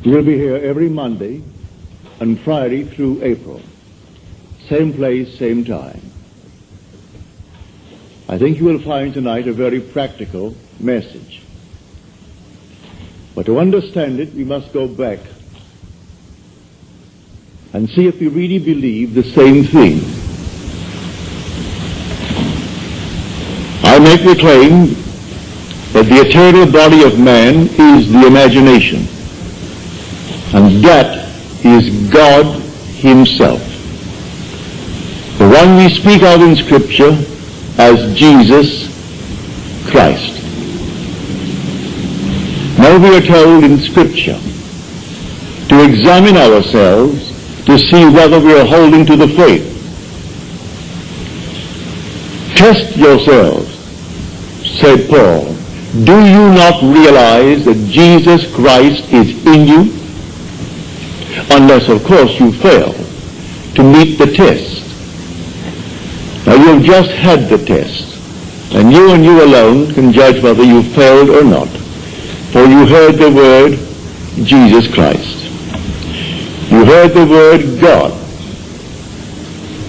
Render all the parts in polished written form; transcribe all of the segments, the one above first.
We'll be here every Monday and Friday through April. Same place, same time. I think you will find tonight a very practical message. But to understand it, we must go back and see if we really believe the same thing. I make the claim that the eternal body of man is the imagination, and that is God himself, the one we speak of in Scripture as Jesus Christ. Now we are told in Scripture to examine ourselves to see whether we are holding to the faith. Test yourselves, said Paul. Do you not realize that Jesus Christ is in you? Unless, of course, you fail to meet the test. Now, you've just had the test, and you alone can judge whether you failed or not. For you heard the word Jesus Christ. You heard the word God.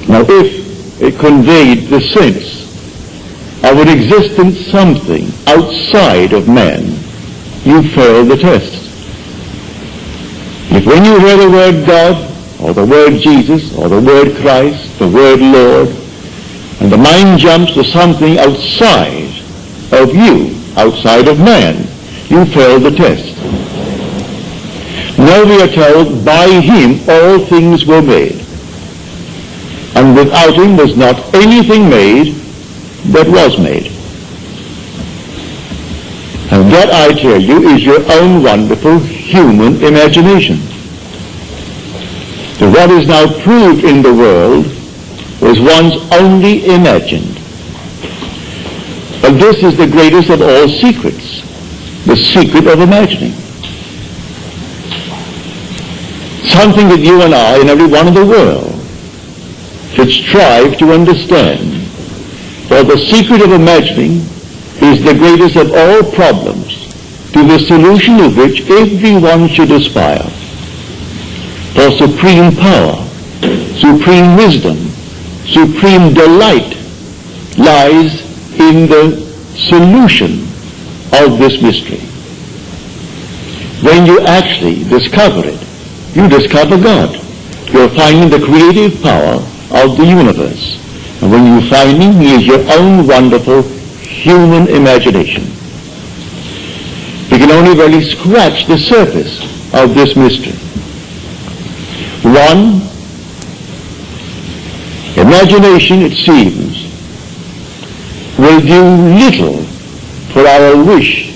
Now, if it conveyed the sense of an existence something outside of man, you failed the test. If when you hear the word God, or the word Jesus, or the word Christ, the word Lord, and the mind jumps to something outside of you, outside of man, you failed the test. Now we are told, by him all things were made, and without him was not anything made that was made. And that, I tell you, is your own wonderful human imagination. So what is now proved in the world was once only imagined. But this is the greatest of all secrets, the secret of imagining. Something that you and I and everyone in the world should strive to understand. For the secret of imagining is the greatest of all problems, to the solution of which everyone should aspire. For supreme power, supreme wisdom, supreme delight lies in the solution of this mystery. When you actually discover it, you discover God. You're finding the creative power of the universe. And when you find him, he is your own wonderful human imagination. We can only really scratch the surface of this mystery. One, imagination, it seems, will do little for our wish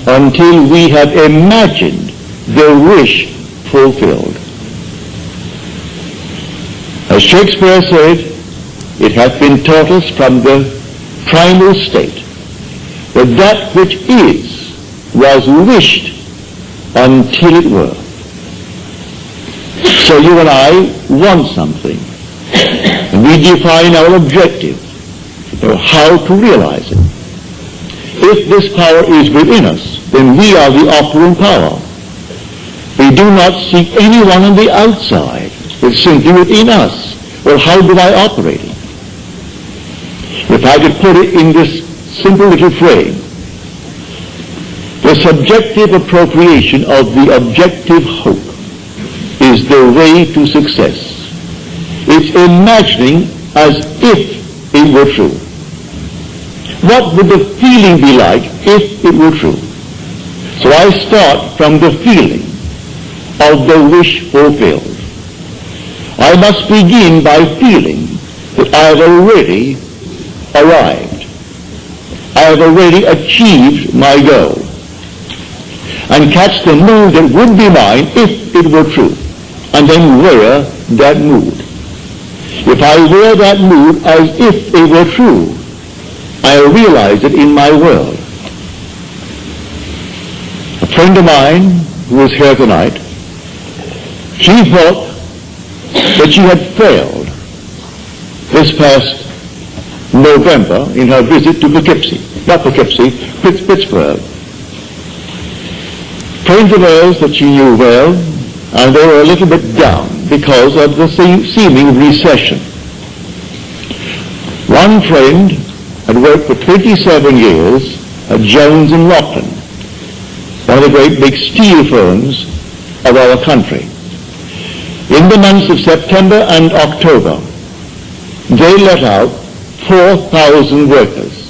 until we have imagined the wish fulfilled. As Shakespeare said, it hath been taught us from the primal state that that which is was wished until it were. So you and I want something, and we define our objective, how to realize it. If this power is within us, then we are the operant power. We do not seek anyone on the outside. It's simply within us. Well, how do I operate it? If I could put it in this simple little frame, the subjective appropriation of the objective hope is the way to success. It's imagining as if it were true. What would the feeling be like if it were true? So I start from the feeling of the wish fulfilled. I must begin by feeling that I have already arrived. I have already achieved my goal. And catch the mood that would be mine if it were true. And then wear that mood. If I wear that mood as if it were true, I realize it in my world. A friend of mine who is here tonight, she thought that she had failed this past November in her visit to Pittsburgh. friends of hers that she knew well, and they were a little bit down because of the seeming recession. One friend had worked for 27 years at Jones and Loughlin, one of the great big steel firms of our country. In the months of September and October, they let out 4,000 workers.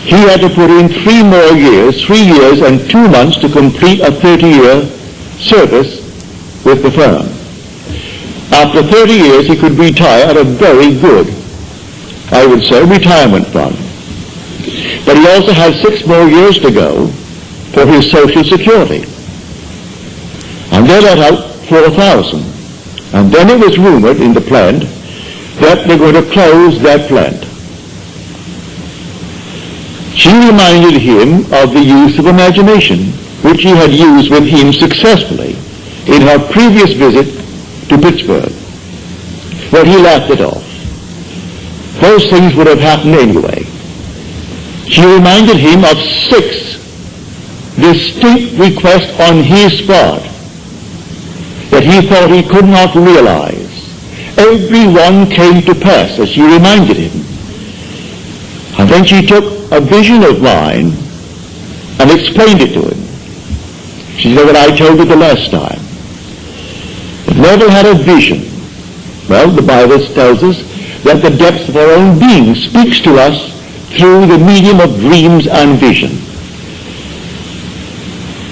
He had to put in 3 more years, 3 years and 2 months to complete a 30-year service with the firm. After 30 years, he could retire at a very good, I would say, retirement fund. But he also had 6 more years to go for his Social Security. And they let out 4,000. And then it was rumored in the plant that they're going to close that plant. She reminded him of the use of imagination, which he had used with him successfully in her previous visit to Pittsburgh. But he laughed it off. Those things would have happened anyway. She reminded him of 6 distinct requests on his part that he thought he could not realize. Every one came to pass, as she reminded him. And then she took a vision of mine and explained it to him. She said, what I told you the last time. But Neville had a vision. Well, the Bible tells us that the depths of our own being speaks to us through the medium of dreams and vision.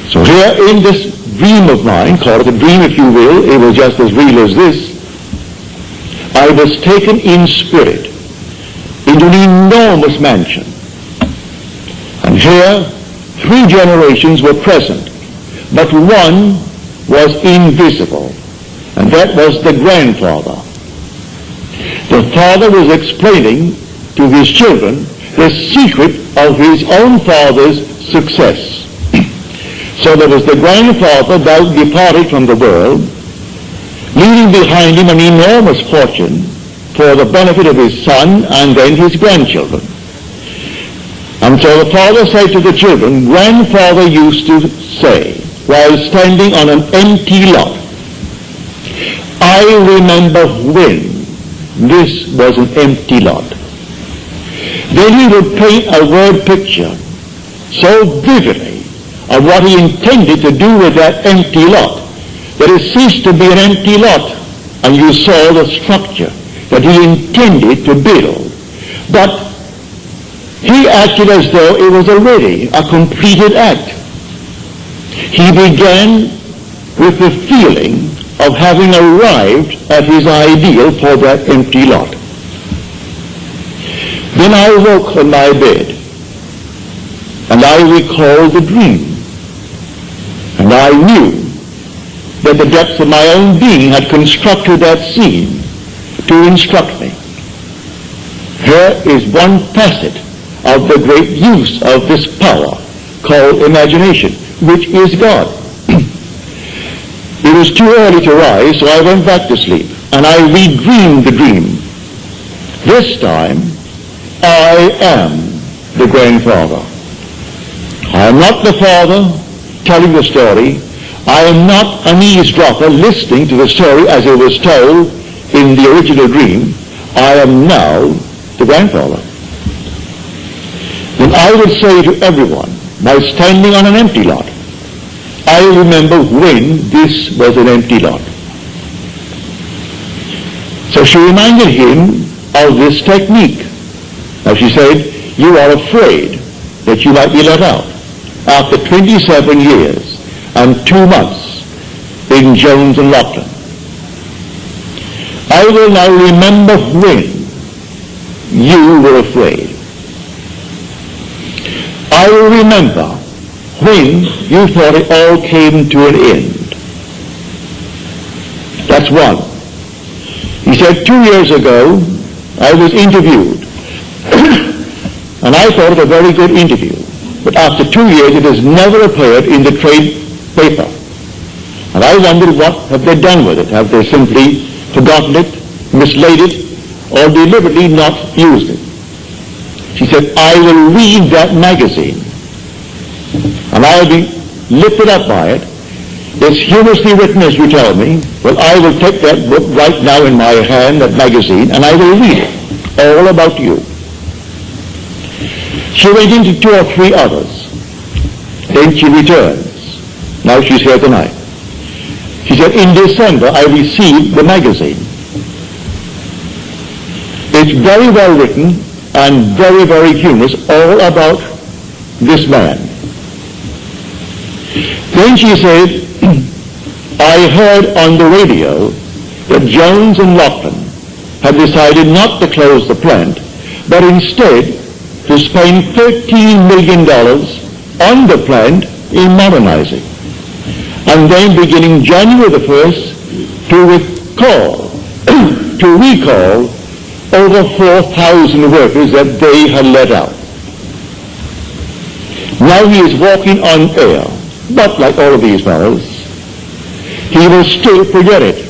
So here in this dream of mine, call it a dream if you will, it was just as real as this, I was taken in spirit into an enormous mansion. And here 3 generations were present, but one was invisible, and that was the grandfather. The father was explaining to his children the secret of his own father's success. So there was the grandfather thou departed from the world, leaving behind him an enormous fortune for the benefit of his son and then his grandchildren. And so the father said to the children, grandfather used to say, while standing on an empty lot, I remember when this was an empty lot. Then he would paint a word picture so vividly of what he intended to do with that empty lot, that it ceased to be an empty lot, and you saw the structure that he intended to build. But he acted as though it was already a completed act. He began with the feeling of having arrived at his ideal for that empty lot. Then I woke on my bed, and I recalled the dream. And I knew that the depths of my own being had constructed that scene to instruct me. Here is one facet of the great use of this power called imagination, which is God. It was too early to rise, so I went back to sleep, and I redreamed the dream. This time, I am the grandfather. I am not the father telling the story. I am not an eavesdropper listening to the story as it was told in the original dream. I am now the grandfather. Then I would say to everyone, by standing on an empty lot, I remember when this was an empty lot. So she reminded him of this technique. Now she said, you are afraid that you might be let out after 27 years and 2 months in Jones and Loughlin. I will now remember when you were afraid. I will remember when you thought it all came to an end. That's one. He said 2 years ago I was interviewed and I thought it a very good interview. But after 2 years it has never appeared in the trade paper. And I wondered what have they done with it? Have they simply forgotten it, mislaid it, or deliberately not used it? She said, I will read that magazine and I'll be lifted up by it. It's humorously written, as you tell me. Well, I will take that book right now in my hand, that magazine, and I will read it. All about you. She went into 2 or 3 others. Then she returns. Now she's here tonight. She said, in December, I received the magazine. It's very well written and very, very humorous, all about this man. Then she said, I heard on the radio that Jones and Lachlan had decided not to close the plant, but instead to spend $13 million on the plant in modernizing. And then beginning January the 1st, to recall over 4,000 workers that they had let out. Now he is walking on air, but like all of these fellows, he will still forget it.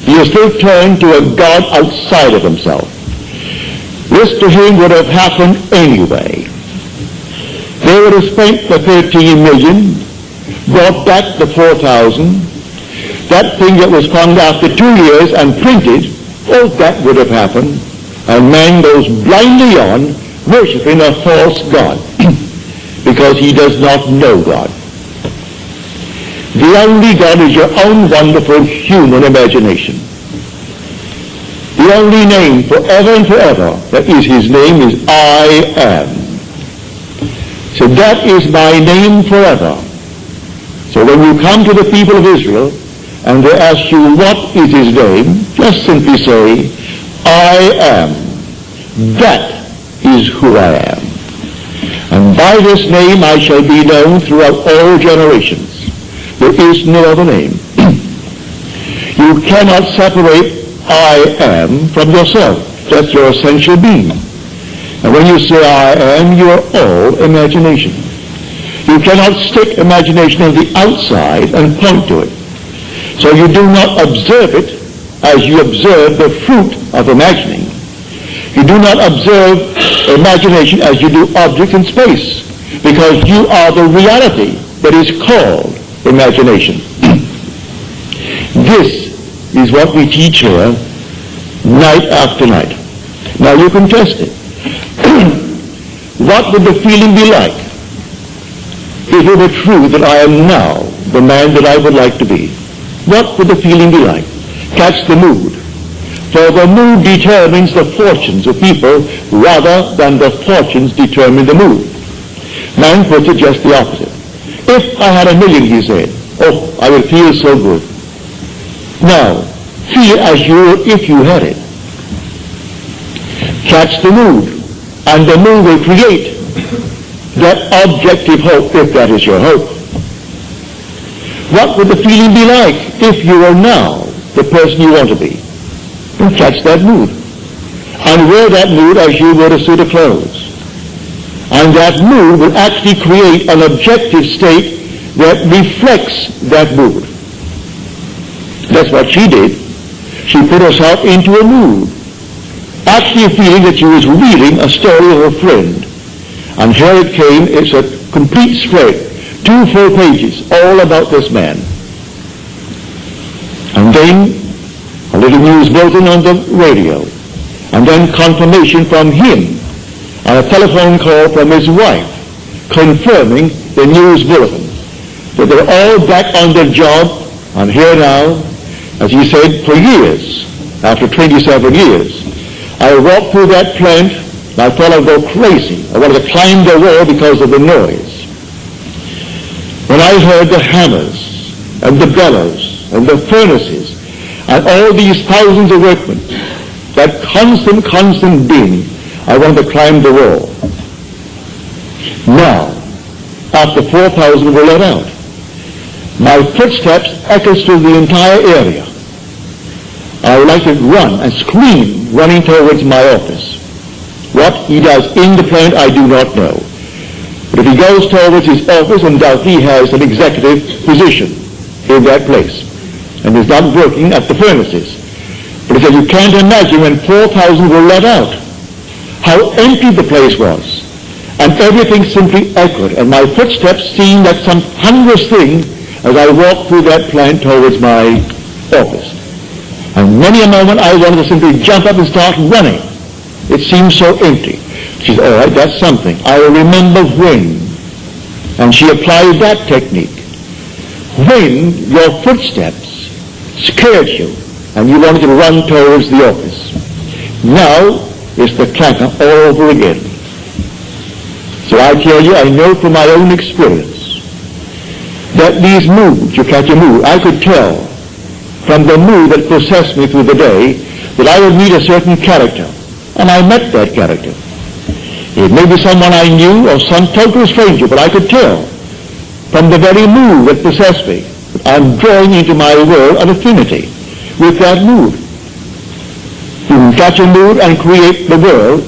He will still turn to a God outside of himself. This to him would have happened anyway. They would have spent the 13 million, brought back the 4,000. That thing that was found after 2 years and printed, oh, that would have happened. And man goes blindly on, worshiping a false God, because he does not know God. The only God is your own wonderful human imagination. The only name forever and forever that is his name is I am. So that is my name forever. So when you come to the people of Israel and they ask you what is his name, just simply say, I am. That is who I am. And by this name I shall be known throughout all generations. There is no other name. You cannot separate I am from yourself. That's your essential being. And when you say I am, you are all imagination. You cannot stick imagination on the outside and point to it. So you do not observe it as you observe the fruit of imagining. You do not observe imagination as you do objects in space, because you are the reality that is called imagination. This is what we teach here night after night. Now you can test it. What would the feeling be like if it were true that I am now the man that I would like to be? What would the feeling be like? Catch the mood. For the mood determines the fortunes of people rather than the fortunes determine the mood. Man puts it just the opposite. If I had $1 million, he said, oh, I would feel so good. Now, feel as you would if you had it. Catch the mood, and the mood will create that objective hope, if that is your hope. What would the feeling be like if you were now the person you want to be? And catch that mood. And wear that mood as you would a suit of clothes. And that mood will actually create an objective state that reflects that mood. That's what she did. She put herself into a mood, actually feeling that she was reading a story of a friend. And here it came. It's a complete spread, 2 full pages, all about this man. And then a little news bulletin on the radio, and then confirmation from him, and a telephone call from his wife, confirming the news bulletin, that they're all back on their job, and here now, as he said, for years, after 27 years. I walked through that plant, and I thought I'd go crazy. I wanted to climb the wall because of the noise. When I heard the hammers, and the bellows, and the furnaces, and all these thousands of workmen, that constant din, I wanted to climb the wall. Now, after 4,000 were let out, my footsteps echoed through the entire area. I would like to run and scream, running towards my office. What he does in the plant, I do not know. But if he goes towards his office, undoubtedly he has an executive position in that place, and is not working at the furnaces. But he said, you can't imagine when 4,000 were let out, how empty the place was. And everything simply echoed, and my footsteps seemed like some thunderous thing as I walked through that plant towards my office. And many a moment I wanted to simply jump up and start running. It seemed so empty. She said, all right, that's something. I will remember when. And she applied that technique. When your footsteps scared you and you wanted to run towards the office. Now it's the clatter all over again. So I tell you, I know from my own experience that these moods, you catch a mood, I could tell from the mood that possessed me through the day that I would meet a certain character. And I met that character. It may be someone I knew or some total stranger, but I could tell from the very mood that possessed me that I'm drawing into my world an affinity with that mood. You can catch a mood and create the world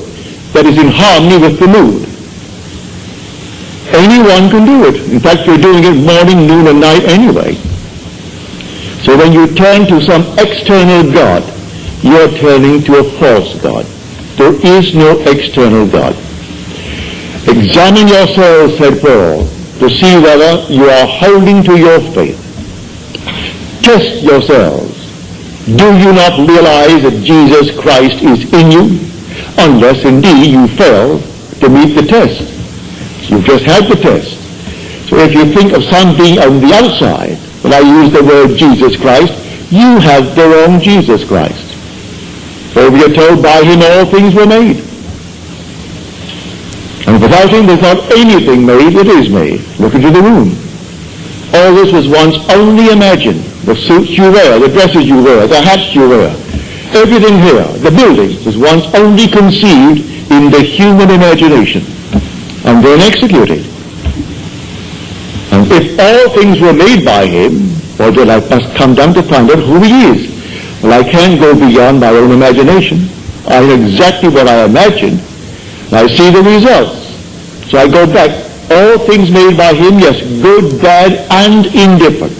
that is in harmony with the mood. Anyone can do it. In fact, you're doing it morning, noon, and night anyway. So when you turn to some external God, you're turning to a false God. There is no external God. Examine yourselves, said Paul, to see whether you are holding to your faith. Test yourselves. Do you not realize that Jesus Christ is in you? Unless indeed you fail to meet the test. You've just had the test. So if you think of some being on the outside, when I use the word Jesus Christ, you have the wrong Jesus Christ. For we are told by him all things were made. And without him there's not anything made that is made. Look into the room. All this was once only imagined. The suits you wear, the dresses you wear, the hats you wear, everything here, the buildings, was once only conceived in the human imagination and then executed. And if all things were made by him, well, then I must come down to find out who he is. Well, I can't go beyond my own imagination. I know exactly what I imagined, and I see the results. So I go back. All things made by him, yes, good, bad, and indifferent.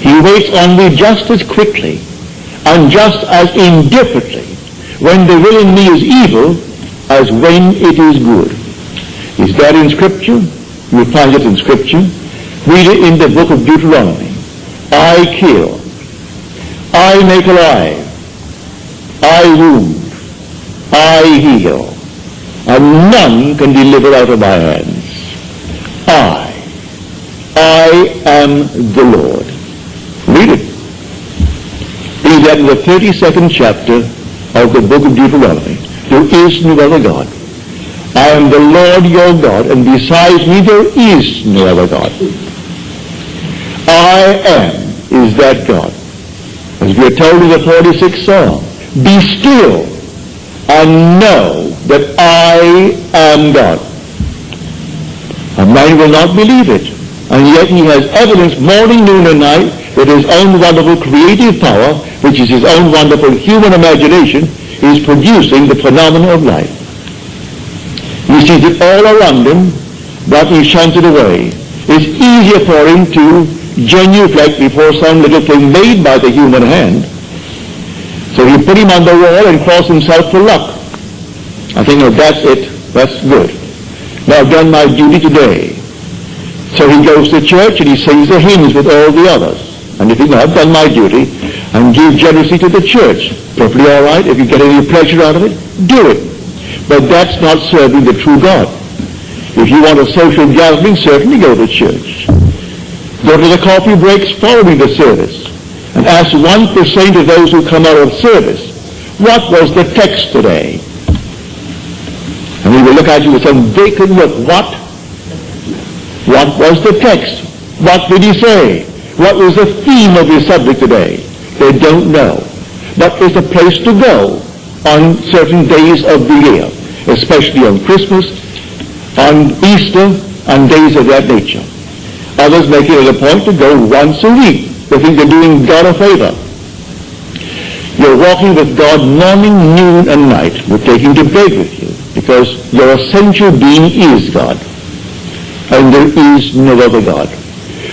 He waits on me just as quickly and just as indifferently when the will in me is evil as when it is good. Is that in Scripture? You find it in Scripture. Read it in the book of Deuteronomy. I kill. I make alive. I wound. I heal. And none can deliver out of my hands. I am the Lord. Read it. Read that in the 32nd chapter of the book of Deuteronomy. There is no other God. I am the Lord your God, and besides me there is no other God. I am is that God. As we are told in the 46th Psalm, be still and know that I am God. A man will not believe it, and yet he has evidence morning, noon, and night that his own wonderful creative power, which is his own wonderful human imagination, is producing the phenomena of life. He sees it all around him, but he shunts it away. It's easier for him to genuflect before some little thing made by the human hand. So he put him on the wall and cross himself for luck. I think, oh, that's it. That's good. Now I've done my duty today. So he goes to church and he sings the hymns with all the others. And you think, no, I've done my duty, and give generously to the church. Perfectly all right. If you get any pleasure out of it, do it. But that's not serving the true God. If you want a social gathering, certainly go to church. Go to the coffee breaks following the service and ask 1% of those who come out of service, what was the text today? And we will look at you with some vacant look. What? What was the text? What did he say? What was the theme of his subject today? They don't know. But it's a place to go on certain days of the year, especially on Christmas, on Easter, and days of that nature. Others make it a point to go once a week. They think they're doing God a favor. You're walking with God morning, noon, and night. We're taking to bed with you because your essential being is God. And there is no other God.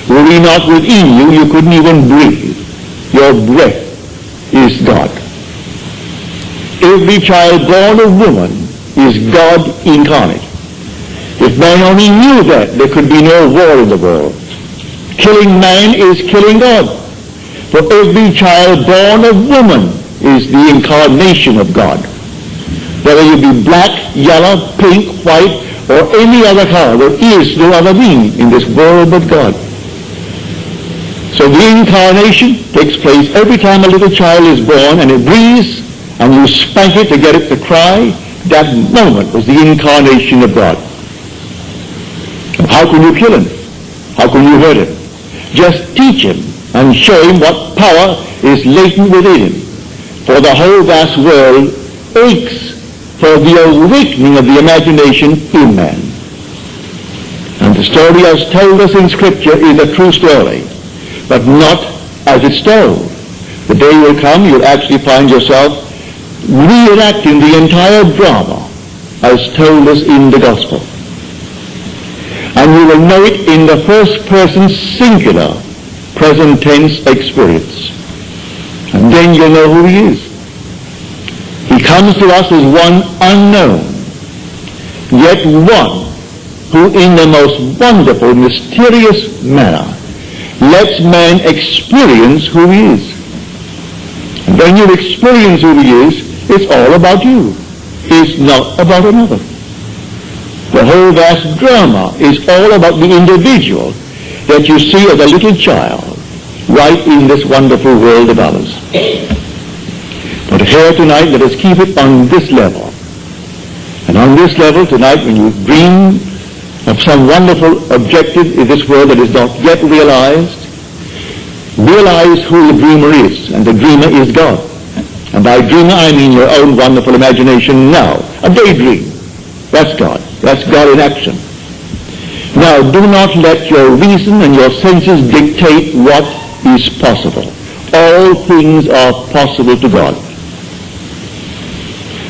Were he not within you, you couldn't even breathe. Your breath is God. Every child born of woman is God incarnate. If man only knew that, there could be no war in the world. Killing man is killing God. For every child born of woman is the incarnation of God. Whether you be black, yellow, pink, white, or any other color, there is no other being in this world but God. So the incarnation takes place every time a little child is born and it breathes, and you spank it to get it to cry. That moment was the incarnation of God. How can you kill him? How can you hurt him? Just teach him and show him what power is latent within him. For the whole vast world aches for the awakening of the imagination in man. And the story as told us in Scripture is a true story, but not as it's told. The day will come you'll actually find yourself reenacting the entire drama as told us in the Gospel. And you will know it in the first person singular present tense experience. And then you'll know who he is. He comes to us as one unknown, yet one who in the most wonderful, mysterious manner lets man experience who he is. And when you experience who he is, it's all about you. It's not about another. The whole vast drama is all about the individual that you see as a little child right in this wonderful world of ours. But here tonight, let us keep it on this level. And on this level tonight, when you dream of some wonderful objective in this world that is not yet realized, realize who the dreamer is, and the dreamer is God. And by dreamer, I mean your own wonderful imagination now. A daydream. That's God. That's God in action. Now, do not let your reason and your senses dictate what is possible. All things are possible to God.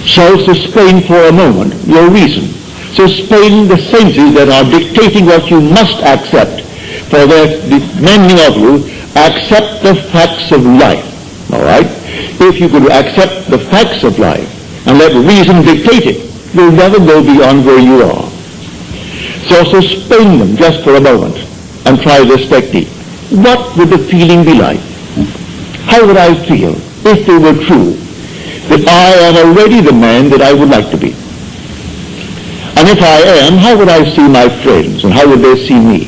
So suspend for a moment your reason. Suspend the senses that are dictating what you must accept. For many of you accept the facts of life. All right? If you could accept the facts of life and let reason dictate it, you'll never go beyond where you are. So suspend them just for a moment and try this technique. What would the feeling be like? How would I feel if they were true, that I am already the man that I would like to be? And if I am, how would I see my friends and how would they see me?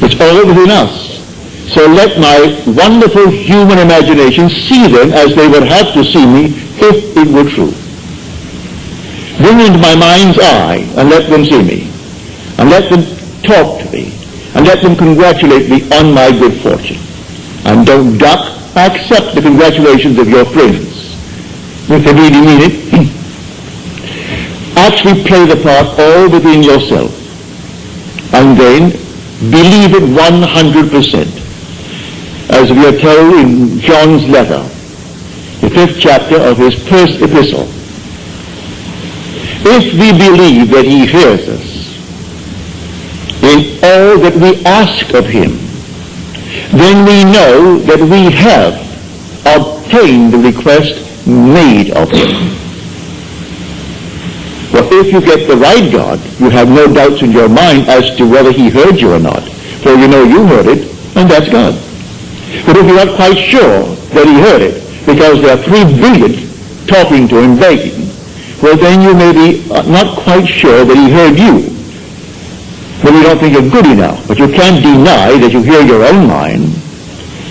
It's all within us. So let my wonderful human imagination see them as they would have to see me if it were true. Bring into my mind's eye and let them see me. And let them talk to me. And let them congratulate me on my good fortune. And don't duck. Accept the congratulations of your friends. If they really mean it. Actually play the part all within yourself. And then believe it 100%. As we are told in John's letter, the 5th chapter of his first epistle. If we believe that he hears us in all that we ask of him, then we know that we have obtained the request made of him. Well, if you get the right God, you have no doubts in your mind as to whether he heard you or not. For you know you heard it, and that's God. But if you're not quite sure that he heard it, because there are 3 billion talking to him, begging, well, then you may be not quite sure that he heard you. But you don't think you're good enough. But you can't deny that you hear your own mind.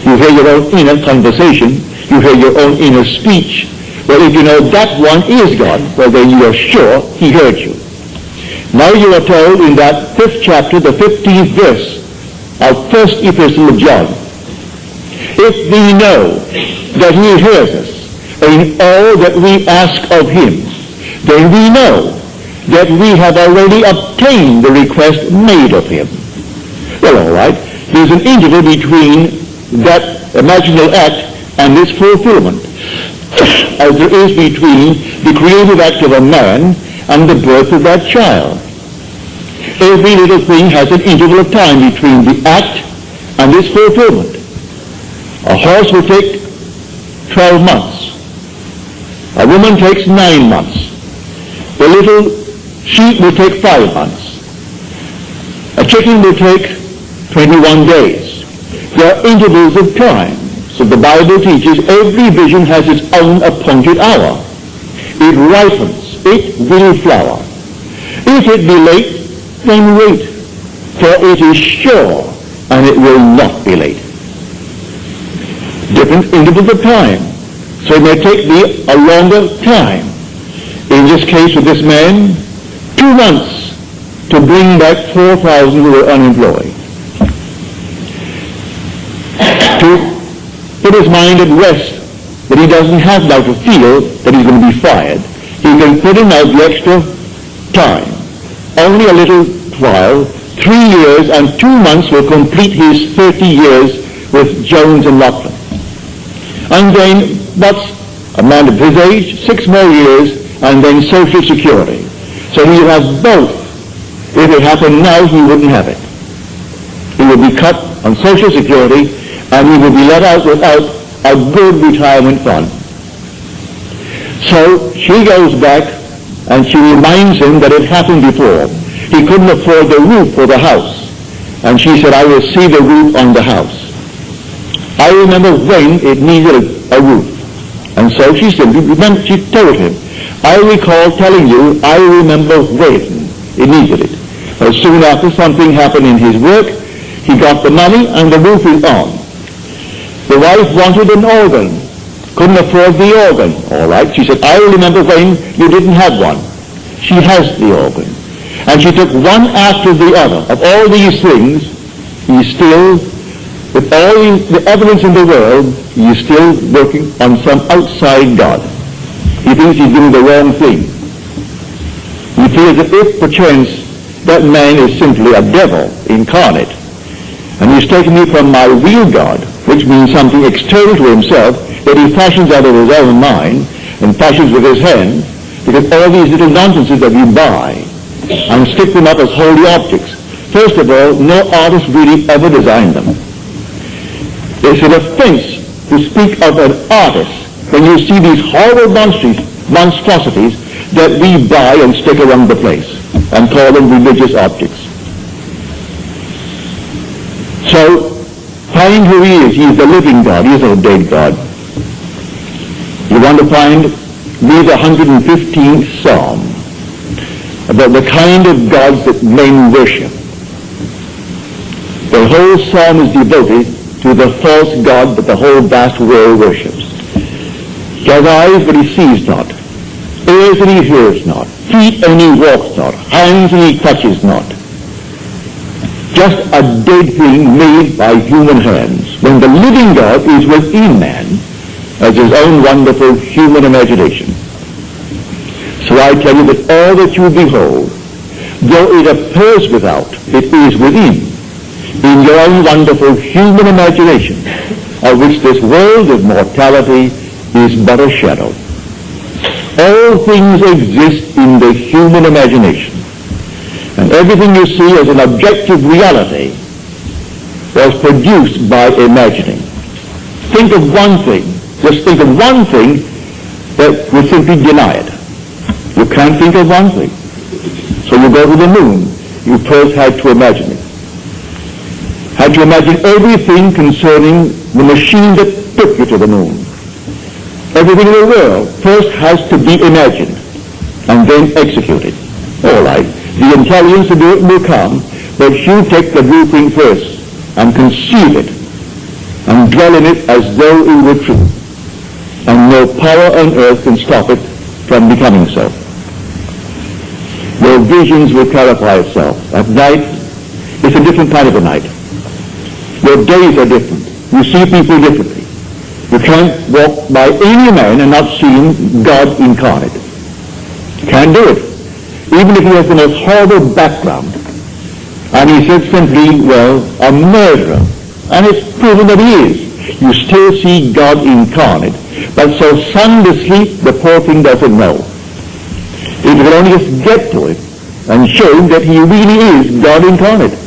You hear your own inner conversation. You hear your own inner speech. Well, if you know that one is God, well, then you are sure he heard you. Now you are told in that 5th chapter, the 15th verse of first epistle of John, if we know that he hears us in all that we ask of him, then we know that we have already obtained the request made of him. Well, all right. There's an interval between that imaginal act and this fulfillment, as there is between the creative act of a man and the birth of that child. Every little thing has an interval of time between the act and its fulfillment. A horse will take 12 months. A woman takes 9 months. The little sheep will take 5 months. A chicken will take 21 days. There are intervals of time. So the Bible teaches every vision has its own appointed hour. It ripens. It will flower. If it be late, then wait, for it is sure, and it will not be late. Different intervals of time. So it may take me a longer time. In this case with this man, 2 months to bring back 4,000 who were unemployed. To put his mind at rest that he doesn't have now to feel that he's going to be fired. He can put in out the extra time. Only a little while, 3 years and 2 months will complete his 30 years with Jones and Lachlan. And then, what's a man of his age? 6 more years, and then Social Security. So he will have both. If it happened now, he wouldn't have it. He would be cut on Social Security, and he would be let out without a good retirement fund. So she goes back, and she reminds him that it happened before. He couldn't afford the roof for the house. And she said, I will see the roof on the house. I remember when it needed a roof. And so she told him, I recall telling you, I remember when it needed it. But soon after, something happened in his work. He got the money, and the roof is on. The wife wanted an organ. Couldn't afford the organ. All right. She said, I remember when you didn't have one. She has the organ. And she took one after the other. Of all these things, he's still, with all the evidence in the world, he's still working on some outside God. He thinks he's doing the wrong thing. He feels that if perchance that man is simply a devil incarnate, and he's taken me from my real God, which means something external to himself, that he fashions out of his own mind, and fashions with his hand, because all these little nonsenses that we buy, and stick them up as holy objects. First of all, no artist really ever designed them. It's an offense to speak of an artist when you see these horrible monstrosities that we buy and stick around the place and call them religious objects. So, find who he is. He is the living God. He is not a dead God. You want to read the 115th Psalm about the kind of gods that men worship. The whole psalm is devoted to the false god that the whole vast world worships. He has eyes, but he sees not. Ears, and he hears not. Feet, and he walks not. Hands, and he touches not. Just a dead thing made by human hands, when the living God is within man as his own wonderful human imagination. So I tell you that all that you behold, though it appears without, it is within, in your own wonderful human imagination, of which this world of mortality is but a shadow. All things exist in the human imagination, and everything you see as an objective reality was produced by imagining. Think of one thing, just think of one thing that would simply deny it. You can't think of one thing. So you go to the moon. You first had to imagine it. Had to imagine everything concerning the machine that took you to the moon. Everything in the world first has to be imagined and then executed. All right. The intelligence to do it will come, but you take the blueprint first and conceive it and dwell in it as though it were true. And no power on earth can stop it from becoming so. Your visions will clarify itself. At night, it's a different kind of a night. Your days are different. You see people differently. You can't walk by any man and not see God incarnate. You can't do it. Even if he has the most horrible background. And he said simply, well, a murderer. And it's proven that he is. You still see God incarnate. But so sound asleep, the poor thing doesn't know. If you could only just get to it and show him that he really is God incarnate.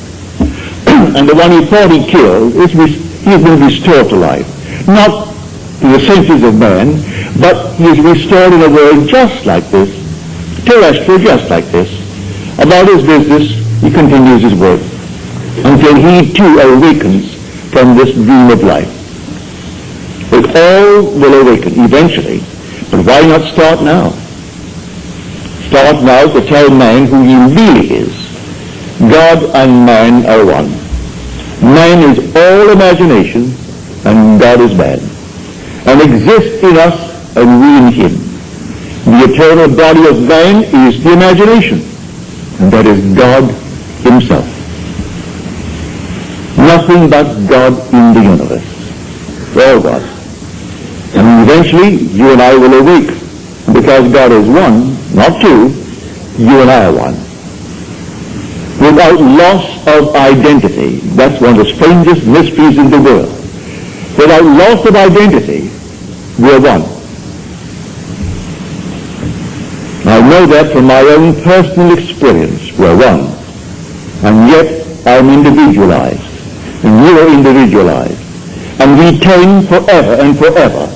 And the one he thought he killed, he has been restored to life. Not to the senses of man, but he is restored in a world just like this, terrestrial just like this. About his business, he continues his work. until he too awakens from this dream of life. But all will awaken eventually. But why not start now? Start now to tell man who he really is. God and man are one. Man is all imagination and God is man, and exists in us and we in him. The eternal body of man is the imagination, and that is God himself. Nothing but God in the universe. All God. And eventually you and I will awake. And because God is one, not two, you and I are one. Without loss of identity. That's one of the strangest mysteries in the world. Without loss of identity, we are one. I know that from my own personal experience. We are one. And yet I'm individualized. And you are individualized. And we tend forever and forever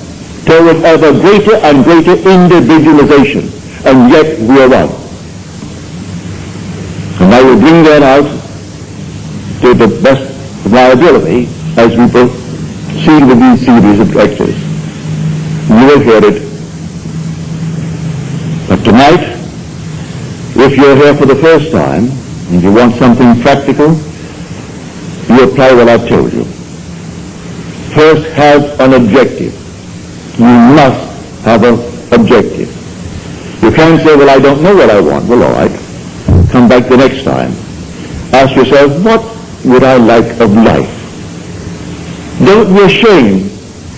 toward ever greater and greater individualization. And yet we are one. And I will bring that out to the best of my ability as we proceed with these series of lectures. You will hear it. But tonight, if you're here for the first time and you want something practical, you apply what I've told you. First, have an objective. You must have an objective. You can't say, well, I don't know what I want. Well, all right. Come back the next time. Ask yourself, what would I like of life? Don't be ashamed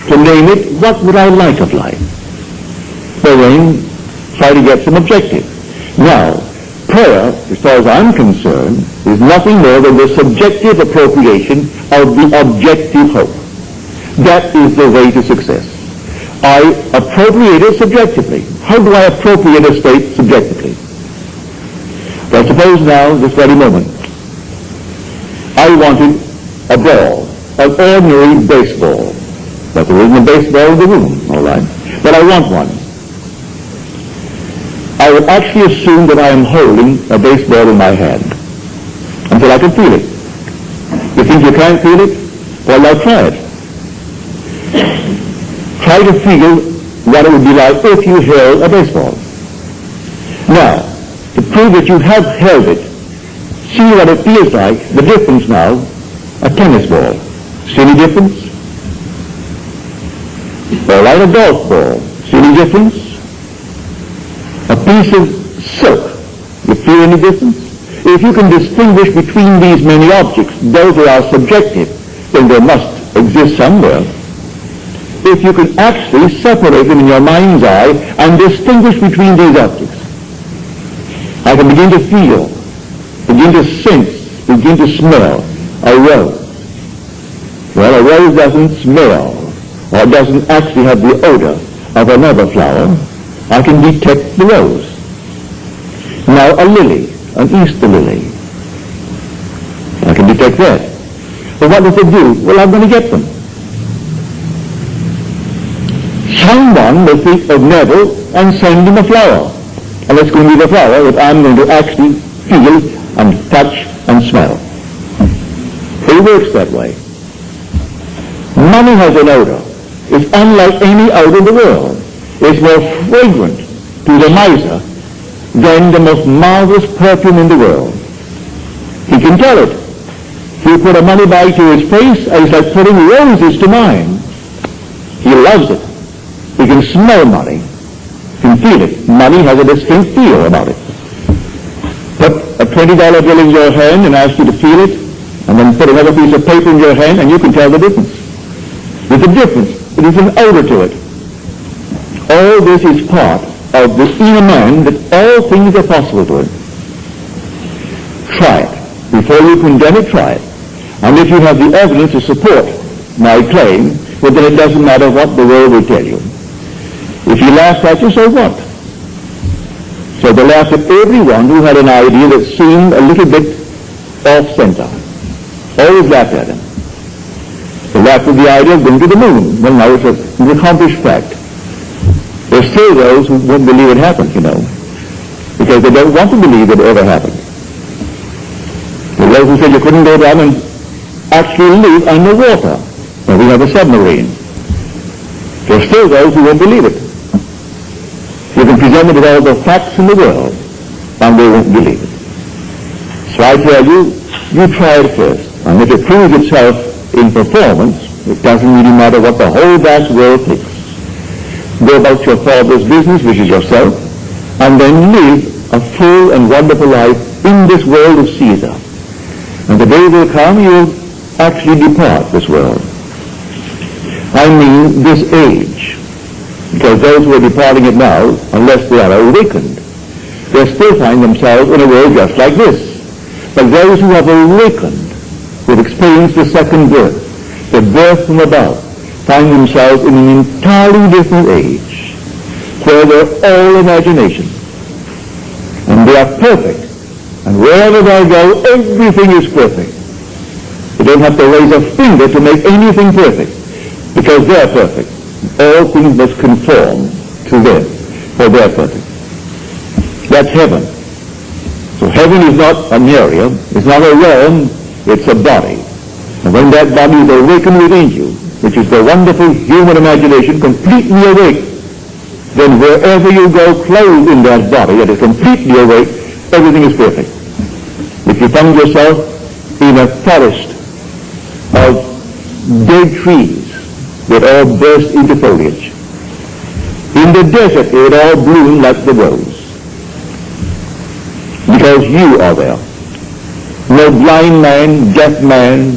to name it, what would I like of life? Well, then, try to get some objective. Now, prayer, as far as I'm concerned, is nothing more than the subjective appropriation of the objective hope. That is the way to success. I appropriate it subjectively. How do I appropriate a state subjectively? Well, suppose now, this very moment, I wanted a ball, an ordinary baseball. But there isn't a baseball in the room, all right? But I want one. I would actually assume that I am holding a baseball in my hand until I can feel it. You think you can't feel it? Well, now try it. Try to feel what it would be like if you held a baseball. Now, to prove that you have held it, see what it feels like, the difference now, a tennis ball. See any difference? Or like a golf ball. See any difference? A piece of silk. You feel any difference? If you can distinguish between these many objects, those that are subjective, then they must exist somewhere. If you can actually separate them in your mind's eye and distinguish between these objects, I can begin to feel, begin to sense, begin to smell a rose. Well, a rose doesn't smell, or doesn't actually have the odor of another flower. I can detect the rose. Now a lily, an Easter lily. I can detect that. But what does it do? Well, I'm going to get them. Someone will think of Neville and send him a flower. And it's going to be the flower that I'm going to actually feel and touch and smell. It works that way. Money has an odor. It's unlike any odor in the world. It's more fragrant to the miser than the most marvelous perfume in the world. He can tell it. He put a money bag to his face, and it's like putting roses to mine. He loves it. He can smell money. He can feel it. Money has a distinct feel about it. Put a $20 bill in your hand and ask you to feel it, and then put another piece of paper in your hand, and you can tell the difference. There's a difference. It is an odor to it. All this is part of the inner man, that all things are possible to him. Try it. Before you condemn it, try it. And if you have the evidence to support my claim, well, then it doesn't matter what the world will tell you. If you laugh at you, so what? So they laughed at everyone who had an idea that seemed a little bit off-center. Always laughed at him. They laughed at the idea of going to the moon. Well, now it's an accomplished fact. There's still those who won't believe it happened, you know, because they don't want to believe it ever happened. The those who said you couldn't go down and actually live underwater. Well, we have a submarine. There are still those who won't believe it. You can present them with all the facts in the world, and they won't believe it. So I tell you, you try it first. And if it proves itself in performance, it doesn't really matter what the whole vast world thinks. Go about your Father's business, which is yourself, and then live a full and wonderful life in this world of Caesar. And the day will come, you'll actually depart this world. I mean this age. Because those who are departing it now, unless they are awakened, they still find themselves in a world just like this. But those who have awakened, who have experienced the second birth, the birth from above, find themselves in an entirely different age, where they're all imagination. And they are perfect. And wherever they go, everything is perfect. They don't have to raise a finger to make anything perfect, because they're perfect. All things must conform to them, for they're perfect. That's heaven. So heaven is not an area, it's not a realm, it's a body. And when that body is awakened within you, which is the wonderful human imagination completely awake, then wherever you go clothed in that body that is completely awake, everything is perfect. If you find yourself in a forest of dead trees that all burst into foliage, in the desert it all bloom like the rose, because you are there. No blind man, deaf man,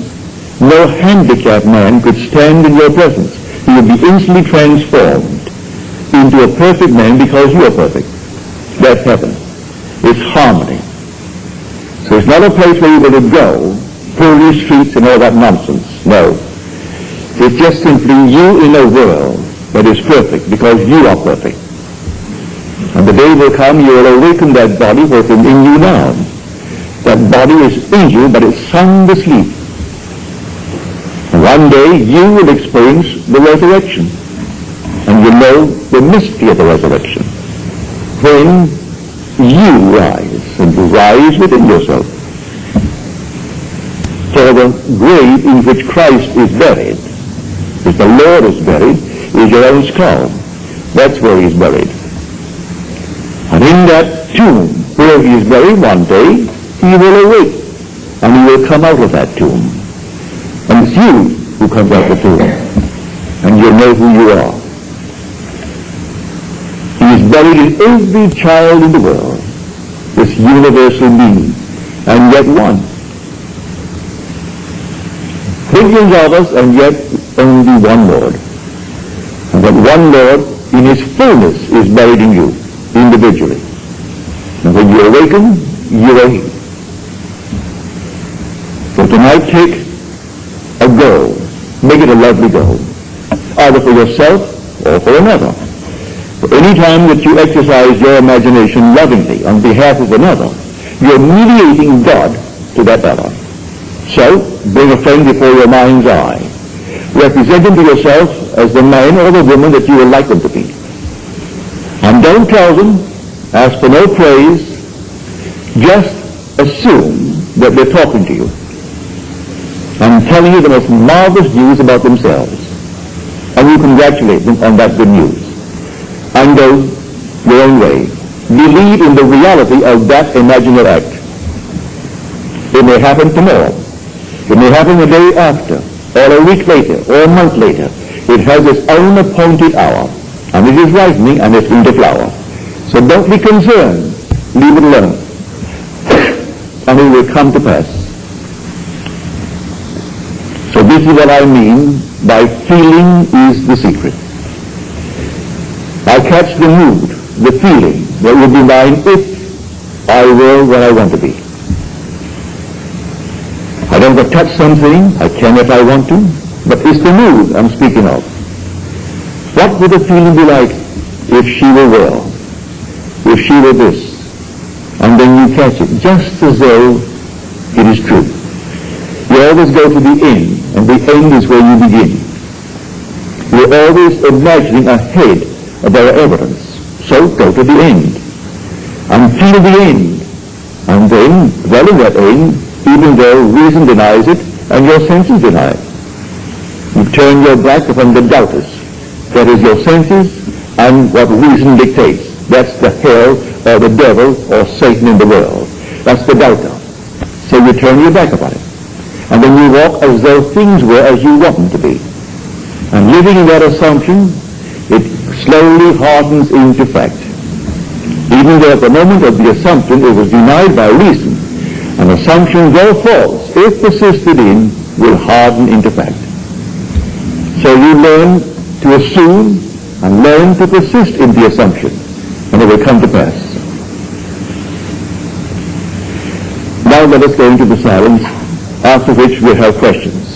no handicapped man could stand in your presence. He would be instantly transformed into a perfect man because you are perfect. That's heaven. It's harmony. So it's not a place where you're going to go, holy streets and all that nonsense. No. It's just simply you in a world that is perfect because you are perfect. And the day will come, you will awaken that body what's in you now. That body is in you, but it's sound asleep. And one day you will experience the resurrection. And you know the mystery of the resurrection. When you rise, and you rise within yourself. For the grave in which Christ is buried, if the Lord is buried, is your own skull. That's where he's buried. And in that tomb where he is buried one day, he will awake, and he will come out of that tomb. And it's you who comes out of the tomb, and you'll know who you are. He is buried in every child in the world, this universal being, and yet one. Billions of us, and yet only one Lord. And that one Lord, in his fullness, is buried in you, individually. And when you awaken, you are he. So tonight, take a goal. Make it a lovely goal, either for yourself or for another. For any time that you exercise your imagination lovingly on behalf of another, you're mediating God to that other. So, bring a friend before your mind's eye. Represent him to yourself as the man or the woman that you would like them to be. And don't tell them, ask for no praise, just assume that they're talking to you and telling you the most marvelous news about themselves. And you congratulate them on that good news. And go your own way. Believe in the reality of that imaginary act. It may happen tomorrow. It may happen the day after, or a week later, or a month later. It has its own appointed hour, and it is ripening and it's going to flower. So don't be concerned. Leave it alone. And it will come to pass. So this is what I mean by feeling is the secret. I catch the mood, the feeling that will be mine if I were where I want to be. I don't have to touch something, I can if I want to, but it's the mood I'm speaking of. What would the feeling be like if she were well, if she were this? And then you catch it, just as though it is true. You always go to the end, and the end is where you begin. You're always imagining ahead of our evidence. So go to the end, and feel the end. And then, dwell in that end, even though reason denies it and your senses deny it. You turn your back upon the doubters. That is your senses and what reason dictates. That's the hell or the devil or Satan in the world. That's the doubter. So you turn your back upon it. And then you walk as though things were as you want them to be. And living in that assumption, it slowly hardens into fact. Even though at the moment of the assumption it was denied by reason, an assumption, though false, if persisted in, will harden into fact. So you learn to assume and learn to persist in the assumption, and it will come to pass. Now let us go into the silence, after which we'll have questions.